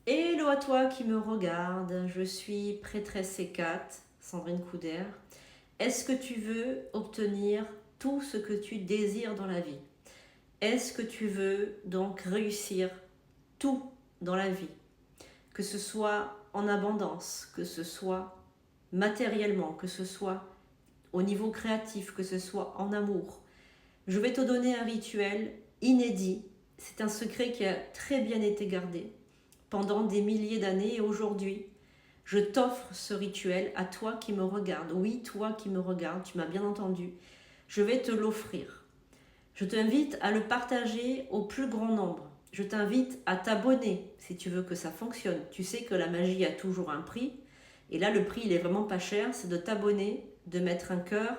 Hello à toi qui me regarde, je suis prêtresse C4, Sandrine Couder. Est-ce que tu veux obtenir tout ce que tu désires dans la vie? Est-ce que tu veux donc réussir tout dans la vie? Que ce soit en abondance, que ce soit matériellement, que ce soit au niveau créatif, que ce soit en amour. Je vais te donner un rituel inédit. C'est un secret qui a très bien été gardé pendant des milliers d'années et aujourd'hui, je t'offre ce rituel à toi qui me regarde. Oui, toi qui me regardes, tu m'as bien entendu. Je vais te l'offrir. Je t'invite à le partager au plus grand nombre. Je t'invite à t'abonner si tu veux que ça fonctionne. Tu sais que la magie a toujours un prix. Et là, le prix, il est vraiment pas cher. C'est de t'abonner, de mettre un cœur,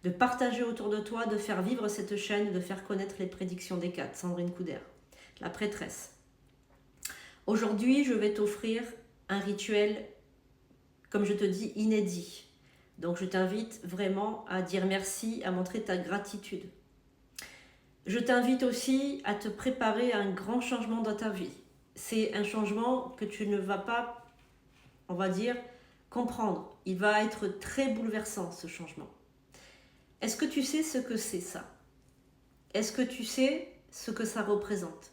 de partager autour de toi, de faire vivre cette chaîne, de faire connaître les prédictions des 4. Sandrine Couder, la prêtresse. Aujourd'hui, je vais t'offrir un rituel, comme je te dis, inédit. Donc je t'invite vraiment à dire merci, à montrer ta gratitude. Je t'invite aussi à te préparer à un grand changement dans ta vie. C'est un changement que tu ne vas pas, on va dire, comprendre. Il va être très bouleversant, ce changement. Est-ce que tu sais ce que c'est ça? Est-ce que tu sais ce que ça représente?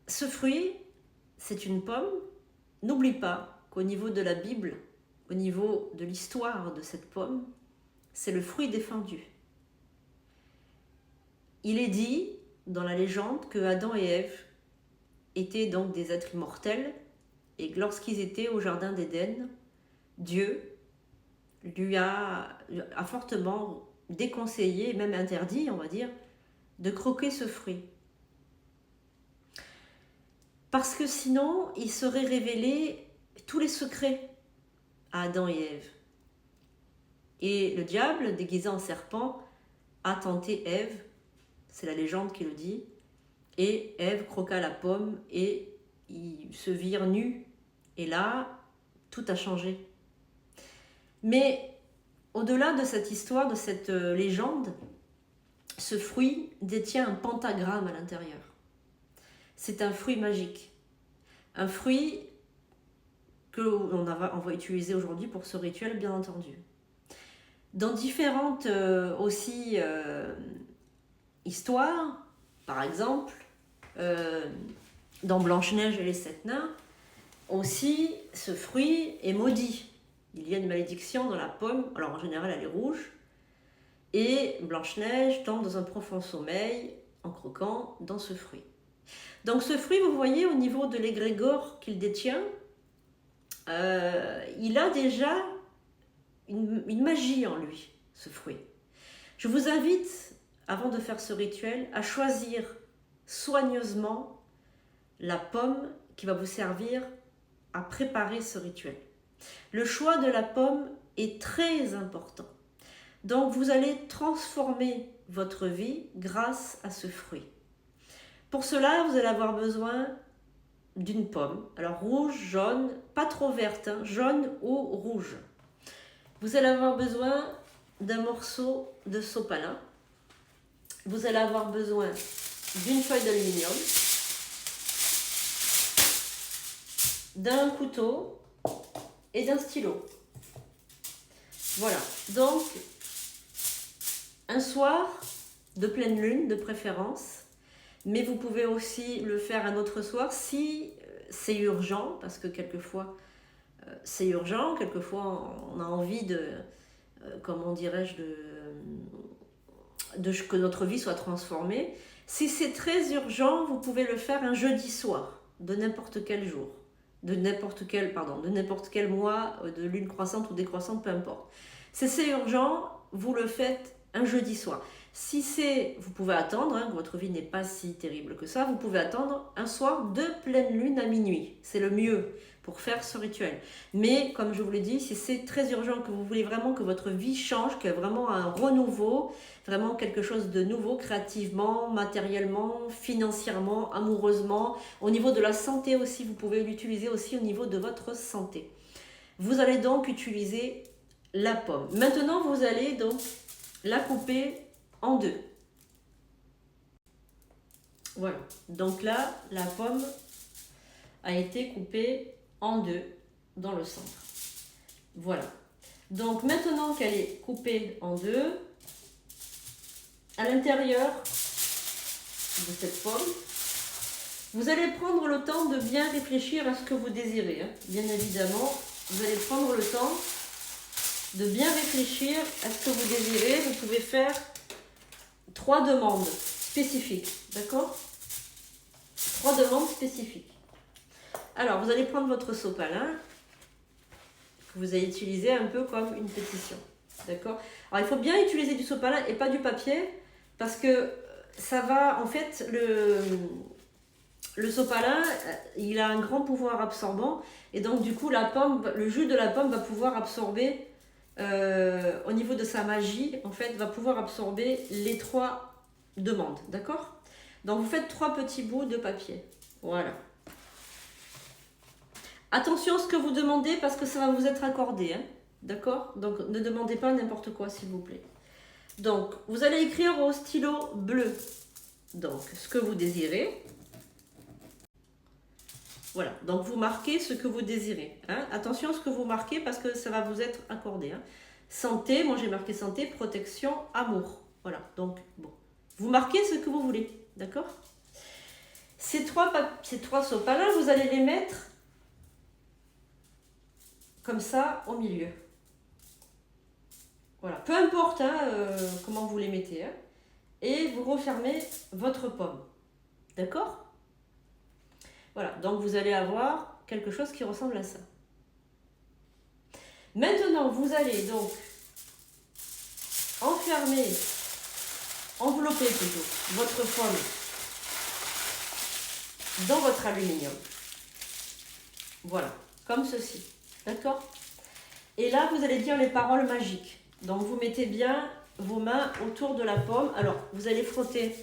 Ce fruit, c'est une pomme. N'oublie pas qu'au niveau de la Bible, au niveau de l'histoire de cette pomme, c'est le fruit défendu. Il est dit dans la légende que Adam et Ève étaient donc des êtres immortels et que lorsqu'ils étaient au jardin d'Éden, Dieu lui a fortement déconseillé, même interdit, on va dire, de croquer ce fruit. Parce que sinon, il serait révélé tous les secrets à Adam et Ève. Et le diable, déguisé en serpent, a tenté Ève, c'est la légende qui le dit, et Ève croqua la pomme et ils se virent nus. Et là, tout a changé. Mais au-delà de cette histoire, de cette légende, ce fruit détient un pentagramme à l'intérieur. C'est un fruit magique. Un fruit qu'on va utiliser aujourd'hui pour ce rituel, bien entendu. Dans différentes aussi histoires, par exemple, dans Blanche-Neige et les 7 nains, aussi ce fruit est maudit. Il y a une malédiction dans la pomme, alors en général elle est rouge, et Blanche-Neige tombe dans un profond sommeil en croquant dans ce fruit. Donc ce fruit, vous voyez au niveau de l'égrégore qu'il détient, il a déjà une magie en lui, ce fruit. Je vous invite, avant de faire ce rituel, à choisir soigneusement la pomme qui va vous servir à préparer ce rituel. Le choix de la pomme est très important. Donc vous allez transformer votre vie grâce à ce fruit. Pour cela, vous allez avoir besoin d'une pomme. Alors rouge, jaune, pas trop verte, hein, jaune ou rouge. Vous allez avoir besoin d'un morceau de sopalin. Vous allez avoir besoin d'une feuille d'aluminium, d'un couteau et d'un stylo. Voilà, donc un soir de pleine lune de préférence, mais vous pouvez aussi le faire un autre soir si c'est urgent, parce que quelquefois c'est urgent, quelquefois on a envie de, comment dirais-je, que notre vie soit transformée. Si c'est très urgent, vous pouvez le faire un jeudi soir, de n'importe quel jour, de n'importe quel mois, de lune croissante ou décroissante, peu importe. Si c'est urgent, vous le faites un jeudi soir. Si c'est, vous pouvez attendre, hein, votre vie n'est pas si terrible que ça, vous pouvez attendre un soir de pleine lune à minuit. C'est le mieux pour faire ce rituel. Mais comme je vous l'ai dit, si c'est très urgent, que vous voulez vraiment que votre vie change, qu'il y a vraiment un renouveau, vraiment quelque chose de nouveau, créativement, matériellement, financièrement, amoureusement, au niveau de la santé aussi, vous pouvez l'utiliser aussi au niveau de votre santé. Vous allez donc utiliser la pomme. Maintenant, vous allez donc la couper en deux. Voilà. Donc là, la pomme, a été coupée en deux dans le centre. Voilà. Donc maintenant qu'elle est coupée en deux, à l'intérieur de cette pomme, vous allez prendre le temps de bien réfléchir à ce que vous désirez. Bien évidemment, vous allez prendre le temps de bien réfléchir à ce que vous désirez. Vous pouvez faire 3 demandes spécifiques, d'accord? 3 demandes spécifiques. Alors, vous allez prendre votre sopalin que vous allez utiliser un peu comme une pétition, d'accord? Alors, il faut bien utiliser du sopalin et pas du papier parce que ça va, en fait, le sopalin, il a un grand pouvoir absorbant et donc du coup, la pomme, le jus de la pomme va pouvoir absorber au niveau de sa magie, en fait, va pouvoir absorber les 3 demandes, d'accord? Donc vous faites 3 petits bouts de papier, voilà. Attention à ce que vous demandez parce que ça va vous être accordé, hein, d'accord? Donc ne demandez pas n'importe quoi, s'il vous plaît. Donc vous allez écrire au stylo bleu, donc ce que vous désirez. Voilà, donc vous marquez ce que vous désirez. Hein. Attention à ce que vous marquez parce que ça va vous être accordé. Hein. Santé, moi j'ai marqué santé, protection, amour. Voilà, donc bon. Vous marquez ce que vous voulez, d'accord? Ces trois sopalins, vous allez les mettre comme ça au milieu. Voilà, peu importe hein, comment vous les mettez. Hein. Et vous refermez votre pomme. D'accord? Voilà, donc vous allez avoir quelque chose qui ressemble à ça. Maintenant, vous allez donc envelopper plutôt votre pomme dans votre aluminium. Voilà, comme ceci. D'accord? Et là, vous allez dire les paroles magiques. Donc, vous mettez bien vos mains autour de la pomme. Alors, vous allez frotter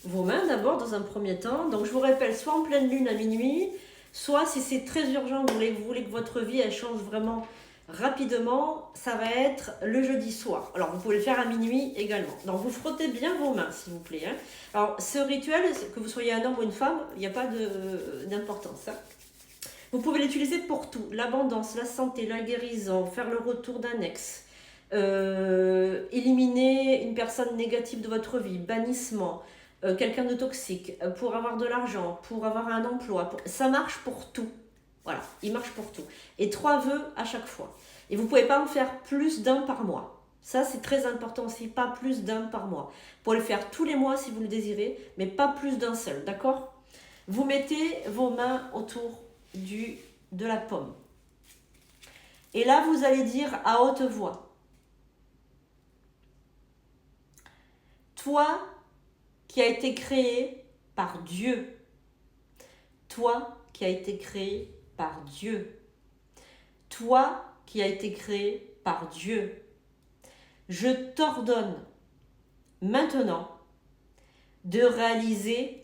vos mains d'abord dans un premier temps. Donc, je vous rappelle, soit en pleine lune à minuit, soit si c'est très urgent, vous voulez que votre vie elle change vraiment rapidement, ça va être le jeudi soir. Alors, vous pouvez le faire à minuit également. Donc, vous frottez bien vos mains, s'il vous plaît. Hein. Alors, ce rituel, que vous soyez un homme ou une femme, il n'y a pas d'importance. Hein. Vous pouvez l'utiliser pour tout. L'abondance, la santé, la guérison, faire le retour d'un ex, éliminer une personne négative de votre vie, bannissement, quelqu'un de toxique, pour avoir de l'argent, pour avoir un emploi. Ça marche pour tout. Voilà, il marche pour tout. Et 3 vœux à chaque fois. Et vous ne pouvez pas en faire plus d'un par mois. Ça, c'est très important aussi, pas plus d'un par mois. Vous pouvez le faire tous les mois si vous le désirez, mais pas plus d'un seul, d'accord? Vous mettez vos mains autour de la pomme. Et là, vous allez dire à haute voix, toi qui as été créé par Dieu, toi qui as été créé par Dieu, toi qui as été créé par Dieu, je t'ordonne maintenant de réaliser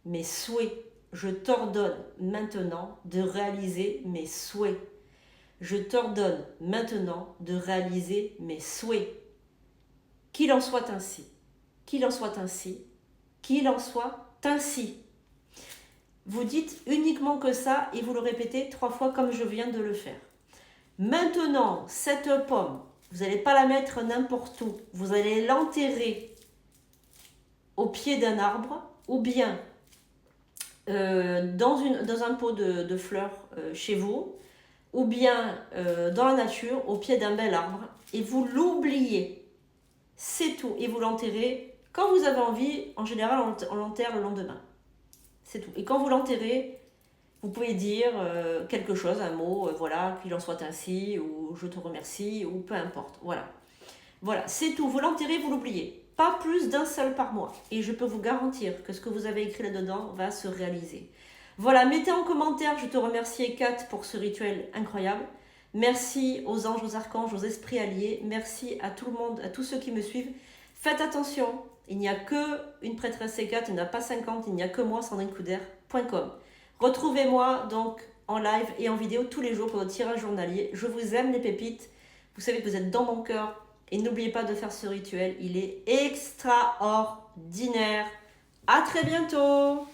mes souhaits. Je t'ordonne maintenant de réaliser mes souhaits. Je t'ordonne maintenant de réaliser mes souhaits. Qu'il en soit ainsi. Qu'il en soit ainsi. Qu'il en soit ainsi. Vous dites uniquement que ça et vous le répétez 3 fois comme je viens de le faire. Maintenant, cette pomme, vous n'allez pas la mettre n'importe où. Vous allez l'enterrer au pied d'un arbre ou bien dans un pot de fleurs chez vous, ou bien dans la nature, au pied d'un bel arbre, et vous l'oubliez. C'est tout. Et vous l'enterrez quand vous avez envie. En général, on l'enterre le lendemain. C'est tout. Et quand vous l'enterrez, vous pouvez dire quelque chose, un mot, voilà, qu'il en soit ainsi, ou je te remercie, ou peu importe. Voilà. Voilà, c'est tout. Vous l'enterrez, vous l'oubliez. Pas plus d'un seul par mois. Et je peux vous garantir que ce que vous avez écrit là-dedans va se réaliser. Voilà, mettez en commentaire, je te remercie Hécate pour ce rituel incroyable. Merci aux anges, aux archanges, aux esprits alliés. Merci à tout le monde, à tous ceux qui me suivent. Faites attention, il n'y a que une prêtresse Hécate, il n'y en a pas 50, il n'y a que moi, sandrinecoudert.com. Retrouvez-moi donc en live et en vidéo tous les jours pour votre tirage journalier. Je vous aime les pépites. Vous savez que vous êtes dans mon cœur. Et n'oubliez pas de faire ce rituel, il est extraordinaire. À très bientôt!